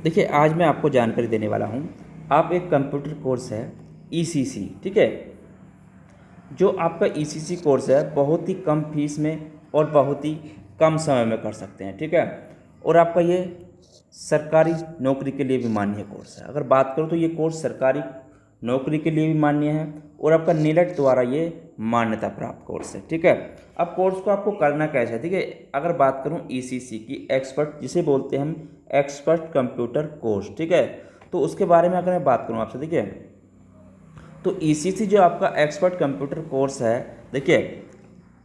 देखिए आज मैं आपको जानकारी देने वाला हूँ। आप एक कंप्यूटर कोर्स है ईसीसी, ठीक है। जो आपका ईसीसी कोर्स है बहुत ही कम फीस में और बहुत ही कम समय में कर सकते हैं, ठीक है। और आपका ये सरकारी नौकरी के लिए भी मान्य कोर्स है। अगर बात करूँ तो ये कोर्स सरकारी नौकरी के लिए भी मान्य है और आपका नीलट द्वारा ये मान्यता प्राप्त कोर्स है, ठीक है। अब कोर्स को आपको करना कैसे है, ठीक है। अगर बात करूँ ईसीसी की एक्सपर्ट, जिसे बोलते हैं हम एक्सपर्ट कंप्यूटर कोर्स, ठीक है, तो उसके बारे में अगर मैं बात करूँ आपसे, देखिए, तो ईसीसी जो आपका एक्सपर्ट कंप्यूटर कोर्स है, देखिए,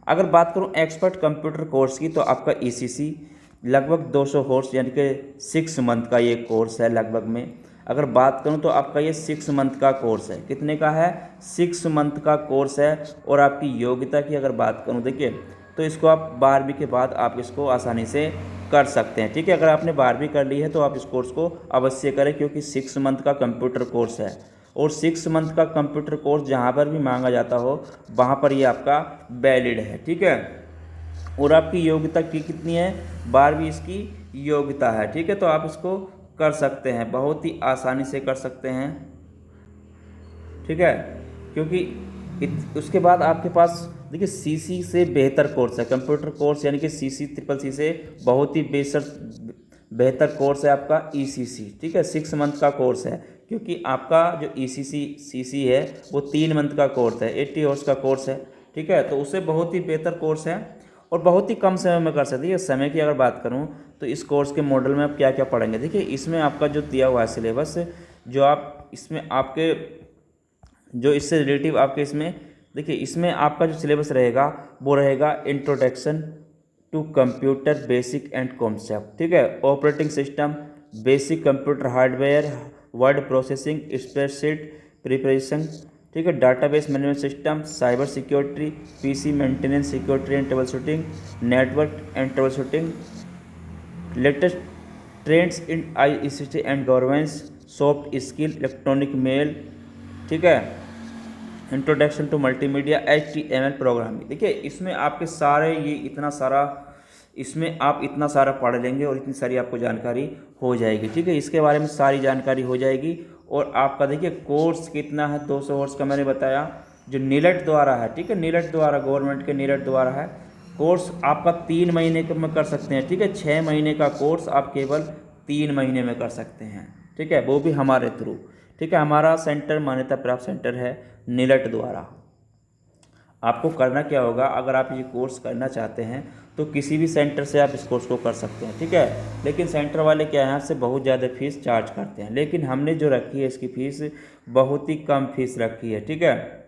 अगर बात करूं एक्सपर्ट कंप्यूटर कोर्स की, तो आपका ईसीसी लगभग 200 कोर्स यानी कि 6 मंथ का ये कोर्स है लगभग में। अगर बात करूं तो आपका ये 6 मंथ का कोर्स है। कितने का है? 6 मंथ का कोर्स है। और आपकी योग्यता की अगर बात करूं, देखिए, तो इसको आप 12वीं के बाद आप इसको आसानी से कर सकते हैं, ठीक है। अगर आपने 12वीं कर ली है तो आप इस कोर्स को अवश्य करें, क्योंकि 6 मंथ का कंप्यूटर कोर्स है। और 6 मंथ का कंप्यूटर कोर्स जहाँ पर भी मांगा जाता हो वहाँ पर ये आपका वैलिड है, ठीक है। और आपकी योग्यता की कितनी है? 12वीं इसकी योग्यता है, ठीक है। तो आप इसको कर सकते हैं, बहुत ही आसानी से कर सकते हैं, ठीक है। क्योंकि उसके बाद आपके पास देखिए सीसी से बेहतर कोर्स है कंप्यूटर कोर्स, यानी कि सीसी ट्रिपल सी से बहुत ही बेहतर कोर्स है आपका ईसीसी, ठीक है। 6 मंथ का कोर्स है, क्योंकि आपका जो ईसीसी सीसी है वो 3 मंथ का कोर्स है, 80 आवर्स का कोर्स है, ठीक है। तो उससे बहुत ही बेहतर कोर्स है और बहुत ही कम समय में कर सकते हैं। समय की अगर बात करूं तो इस कोर्स के मॉडल में आप क्या क्या पढ़ेंगे, देखिए, इसमें आपका जो दिया हुआ है सिलेबस, जो आप इसमें आपके जो इससे रिलेटिव आपके इसमें, देखिए, इसमें आपका जो सिलेबस रहेगा वो रहेगा introduction to computer basic and concept, ठीक है। Operating system, basic computer hardware, word processing, spreadsheet preparation, ठीक है, database management system, cyber security, PC maintenance, security and trouble shooting, network and trouble shooting, latest trends in ICT and governance, soft skill, electronic mail, ठीक है, introduction to multimedia, HTML programming. देखिए इसमें आपके सारे ये इतना सारा, इसमें आप इतना सारा पढ़ लेंगे और इतनी सारी आपको जानकारी हो जाएगी, ठीक है। इसके बारे में सारी जानकारी हो जाएगी। और आपका देखिए कोर्स कितना है, 200 आवर्स का मैंने बताया, जो नीलट द्वारा है, ठीक है, नीलट द्वारा, गवर्नमेंट के नीलट द्वारा है। कोर्स आपका 3 महीने में कर सकते हैं, ठीक है। 6 महीने का कोर्स आप केवल 3 महीने में कर सकते हैं, ठीक है, वो भी हमारे थ्रू, ठीक है। हमारा सेंटर मान्यता प्राप्त सेंटर है नीलट द्वारा। आपको करना क्या होगा, अगर आप ये कोर्स करना चाहते हैं तो किसी भी सेंटर से आप इस कोर्स को कर सकते हैं, ठीक है। लेकिन सेंटर वाले क्या है, आपसे बहुत ज़्यादा फीस चार्ज करते हैं, लेकिन हमने जो रखी है इसकी फ़ीस बहुत ही कम फीस रखी है, ठीक है।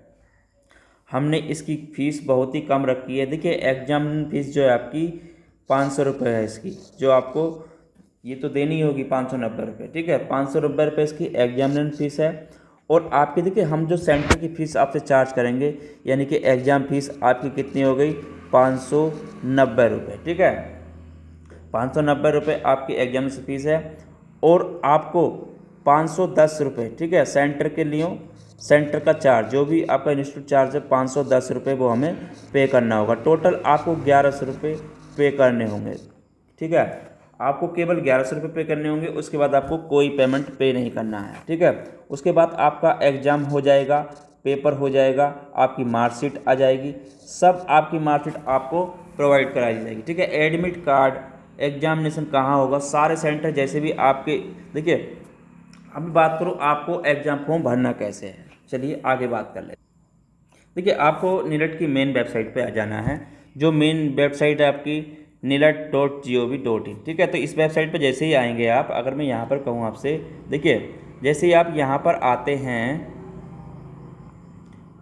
हमने इसकी फ़ीस बहुत ही कम रखी है। देखिए एग्जाम फीस जो है आपकी 500 रुपये है इसकी, जो आपको ये तो देनी होगी 590 रुपये, ठीक है। 590 रुपये इसकी एग्जामिनेशन फीस है। और आपकी देखिए हम जो सेंटर की फ़ीस आपसे चार्ज करेंगे, यानी कि एग्ज़ाम फीस आपकी कितनी हो गई, 590 रुपये, ठीक है। 590 रुपये आपकी एग्जामिनेशन फीस है। और आपको 510 रुपये, ठीक है, सेंटर के लिए, सेंटर का चार्ज जो भी आपका इंस्टीट्यूट चार्ज है 510 रुपये वो हमें पे करना होगा। टोटल आपको 1100 रुपये पे करने होंगे, ठीक है। आपको केवल 1100 रुपये पे करने होंगे, उसके बाद आपको कोई पेमेंट पे नहीं करना है, ठीक है। उसके बाद आपका एग्ज़ाम हो जाएगा, पेपर हो जाएगा, आपकी मार्कशीट आ जाएगी, सब आपकी मार्कशीट आपको प्रोवाइड कराई जाएगी, ठीक है। एडमिट कार्ड, एग्जामिनेशन कहाँ होगा, सारे सेंटर जैसे भी आपके, देखिए अब बात करूँ आपको एग्ज़ाम फॉर्म भरना कैसे है, चलिए आगे बात कर लेते हैं। देखिए आपको नीलट की मेन वेबसाइट पे आ जाना है, जो मेन वेबसाइट है आपकी nilat.gov.in, ठीक है। तो इस वेबसाइट पे जैसे ही आएंगे आप, अगर मैं यहाँ पर कहूँ आपसे, देखिए जैसे ही आप यहाँ पर आते हैं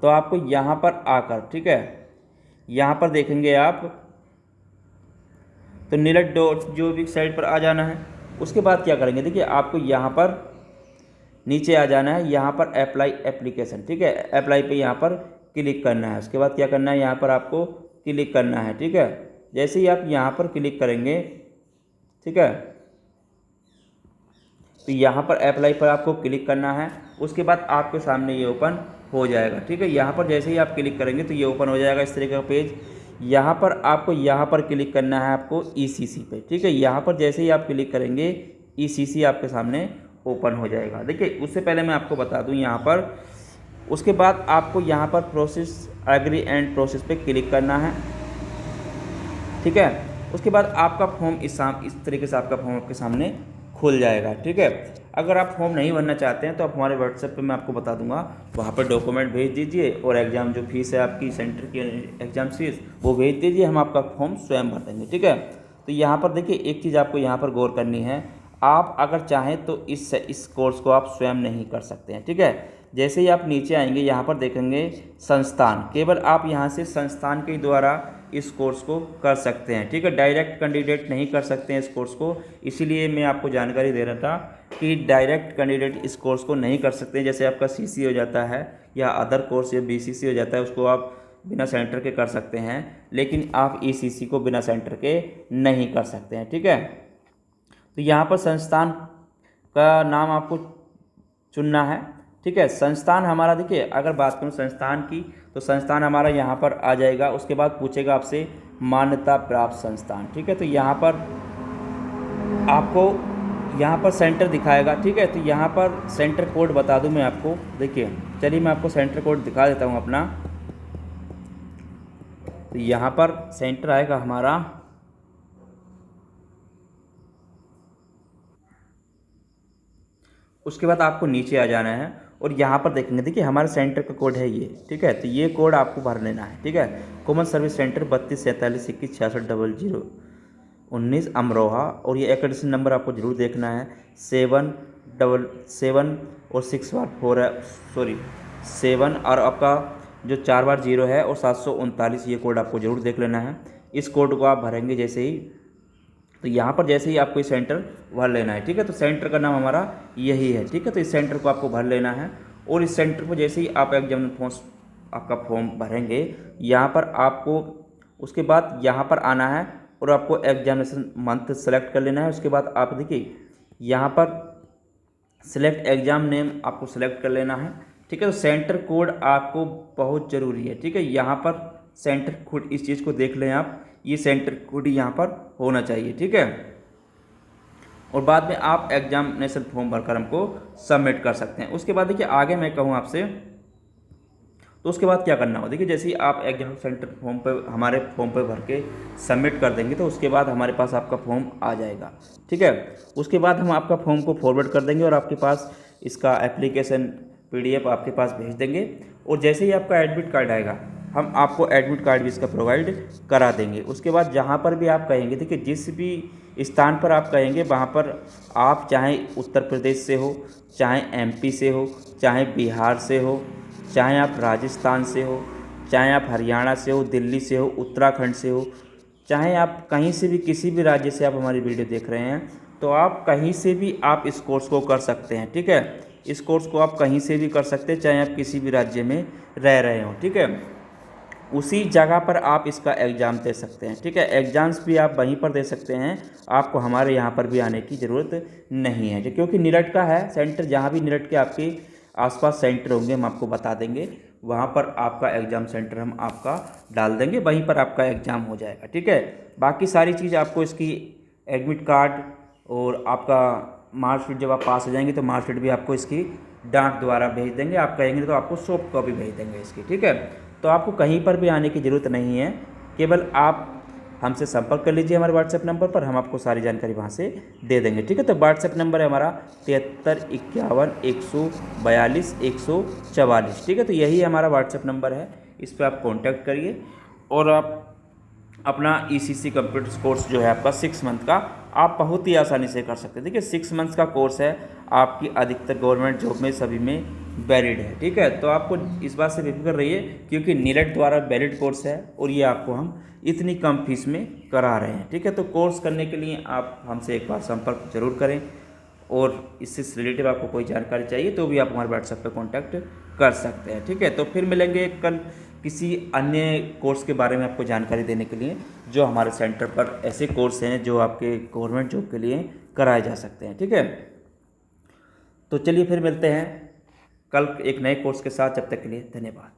तो आपको यहाँ पर आकर, ठीक है, यहाँ पर देखेंगे आप तो nilat.gov साइट पर आ जाना है। उसके बाद क्या करेंगे, देखिए आपको यहाँ पर नीचे आ जाना है, यहाँ पर अप्लाई एप्लीकेशन, ठीक है, अप्लाई पे यहाँ पर क्लिक करना है। उसके बाद क्या करना है, यहाँ पर आपको क्लिक करना है, ठीक है। जैसे ही आप यहाँ पर क्लिक करेंगे, ठीक है, तो यहाँ पर अप्लाई पर आपको क्लिक करना है। उसके बाद आपके सामने ये ओपन हो जाएगा, ठीक है। यहाँ पर जैसे ही आप क्लिक करेंगे तो ये ओपन हो जाएगा इस तरीके का पेज। यहाँ पर आपको यहाँ पर क्लिक करना है आपको ईसीसी पे, ठीक है। यहाँ पर जैसे ही आप क्लिक करेंगे ईसीसी आपके सामने ओपन हो जाएगा। देखिए उससे पहले मैं आपको बता दूं यहाँ पर, उसके बाद आपको यहाँ पर प्रोसेस एग्री एंड प्रोसेस पे क्लिक करना है, ठीक है। उसके बाद आपका फॉर्म इस तरीके से आपका फॉर्म आपके सामने खुल जाएगा, ठीक है। अगर आप फॉर्म नहीं भरना चाहते हैं तो आप हमारे व्हाट्सएप पे मैं आपको बता दूंगा, वहाँ पर डॉक्यूमेंट भेज दीजिए और एग्ज़ाम जो फीस है आपकी सेंटर की एग्ज़ाम फीस वो भेज दीजिए, हम आपका फॉर्म स्वयं भर देंगे, ठीक है। तो यहाँ पर देखिए एक चीज़ आपको यहाँ पर गौर करनी है, आप अगर चाहें तो इस कोर्स को आप स्वयं नहीं कर सकते हैं, ठीक है। जैसे ही आप नीचे आएंगे यहाँ पर देखेंगे संस्थान, केवल आप यहाँ से संस्थान के द्वारा इस कोर्स को कर सकते हैं, ठीक है। डायरेक्ट कैंडिडेट नहीं कर सकते हैं इस कोर्स को, इसीलिए मैं आपको जानकारी दे रहा था कि डायरेक्ट कैंडिडेट इस कोर्स को नहीं कर सकते। जैसे आपका सीसी हो जाता है या अदर कोर्स या बीसीसी हो जाता है, उसको आप बिना सेंटर के कर सकते हैं, लेकिन आप ईसीसी को बिना सेंटर के नहीं कर सकते हैं, ठीक है। तो यहाँ पर संस्थान का नाम आपको चुनना है, ठीक है। संस्थान हमारा देखिए, अगर बात करूँ संस्थान की तो संस्थान हमारा यहाँ पर आ जाएगा। उसके बाद पूछेगा आपसे मान्यता प्राप्त संस्थान, ठीक है। तो यहाँ पर आपको यहाँ पर सेंटर दिखाएगा, ठीक है। तो यहाँ पर सेंटर कोड बता दूँ मैं आपको, देखिए चलिए मैं आपको सेंटर कोड दिखा देता हूँ अपना। तो यहाँ पर सेंटर आएगा हमारा उसके बाद आपको नीचे आ जाना है और यहाँ पर देखेंगे, देखिए हमारे सेंटर का कोड है ये, ठीक है। तो ये कोड आपको भर लेना है, ठीक है। कॉमन सर्विस सेंटर 324721660019 अमरोहा, और ये एक्रेडिटेशन नंबर आपको जरूर देखना है 777 और 614 है, सॉरी 7 और आपका जो 4 बार 0 है और 739, ये कोड आपको जरूर देख लेना है। इस कोड को आप भरेंगे जैसे ही, तो यहाँ पर जैसे ही आपको इस सेंटर भर लेना है, ठीक है। तो सेंटर का नाम हमारा यही है, ठीक है। तो इस सेंटर को आपको भर लेना है और इस सेंटर पर जैसे ही आप एग्जाम आपका फॉर्म भरेंगे, यहाँ पर आपको उसके बाद यहाँ पर आना है और आपको एग्जामिनेशन मंथ सेलेक्ट कर लेना है। उसके बाद आप देखिए यहाँ पर सिलेक्ट एग्ज़ाम नेम आपको सेलेक्ट कर लेना है, ठीक है। तो सेंटर कोड आपको बहुत ज़रूरी है, ठीक है। यहाँ पर सेंटर कोड, इस चीज़ को देख लें आप, ये सेंटर कोड यहाँ पर होना चाहिए, ठीक है। और बाद में आप एग्जामिनेशन फॉर्म भरकर हमको सबमिट कर सकते हैं। उसके बाद देखिए आगे मैं कहूँ आपसे, तो उसके बाद क्या करना हो, देखिए जैसे ही आप एग्जाम सेंटर फॉर्म पर हमारे फॉर्म पर भर के सबमिट कर देंगे तो उसके बाद हमारे पास आपका फॉर्म आ जाएगा, ठीक है। उसके बाद हम आपका फॉर्म को फॉरवर्ड कर देंगे और आपके पास इसका एप्लीकेशन PDF आपके पास भेज देंगे। और जैसे ही आपका एडमिट कार्ड आएगा, हम आपको एडमिट कार्ड भी इसका प्रोवाइड करा देंगे। उसके बाद जहाँ पर भी आप कहेंगे, देखिए जिस भी स्थान पर आप कहेंगे वहाँ पर आप चाहे उत्तर प्रदेश से हो, चाहे MP से हो, चाहे बिहार से हो, चाहे आप राजस्थान से हो, चाहे आप हरियाणा से हो, दिल्ली से हो, उत्तराखंड से हो, चाहे आप कहीं से भी किसी भी राज्य से आप हमारी वीडियो देख रहे हैं, तो आप कहीं से भी आप इस कोर्स को कर सकते हैं, ठीक है। इस कोर्स को आप कहीं से भी कर सकते हैं, चाहे आप किसी भी राज्य में रह रहे हो, ठीक है। उसी जगह पर आप इसका एग्ज़ाम दे सकते हैं, ठीक है। एग्ज़ाम्स भी आप वहीं पर दे सकते हैं, आपको हमारे यहाँ पर भी आने की ज़रूरत नहीं है, क्योंकि निरट का है सेंटर। जहाँ भी निरट के आपके आसपास सेंटर होंगे हम आपको बता देंगे, वहाँ पर आपका एग्ज़ाम सेंटर हम आपका डाल देंगे, वहीं पर आपका एग्ज़ाम हो जाएगा, ठीक है। बाकी सारी चीज़ आपको इसकी एडमिट कार्ड और आपका मार्कशीट, जब आप पास हो जाएंगे तो मार्कशीट भी आपको इसकी डाक द्वारा भेज देंगे। आप कहेंगे तो आपको सॉफ्ट कॉपी भेज देंगे इसकी, ठीक है। तो आपको कहीं पर भी आने की ज़रूरत नहीं है, केवल आप हमसे संपर्क कर लीजिए हमारे व्हाट्सएप नंबर पर, हम आपको सारी जानकारी वहाँ से दे देंगे, ठीक है। तो व्हाट्सएप नंबर है हमारा 7351141144, ठीक है। तो यही हमारा व्हाट्सएप नंबर है, इस पर आप कॉन्टैक्ट करिए और आप अपना ECC कंप्यूटर कोर्स जो है आपका 6 मंथ का, आप बहुत ही आसानी से कर सकते हैं। देखिए 6 मंथ्स का कोर्स है, आपकी अधिकतर गवर्नमेंट जॉब में सभी में वैलिड है, ठीक है। तो आपको इस बात से बेफिक्र रहिए, क्योंकि नीरट द्वारा वैलिड कोर्स है और ये आपको हम इतनी कम फीस में करा रहे हैं, ठीक है। तो कोर्स करने के लिए आप हमसे एक बार संपर्क जरूर करें, और इससे रिलेटेड आपको कोई जानकारी चाहिए तो भी आप हमारे व्हाट्सएप पर कॉन्टैक्ट कर सकते हैं, ठीक है। तो फिर मिलेंगे कल किसी अन्य कोर्स के बारे में आपको जानकारी देने के लिए, जो हमारे सेंटर पर ऐसे कोर्स हैं जो आपके गवर्नमेंट जॉब के लिए कराए जा सकते हैं, ठीक है। तो चलिए फिर मिलते हैं कल एक नए कोर्स के साथ, जब तक के लिए धन्यवाद।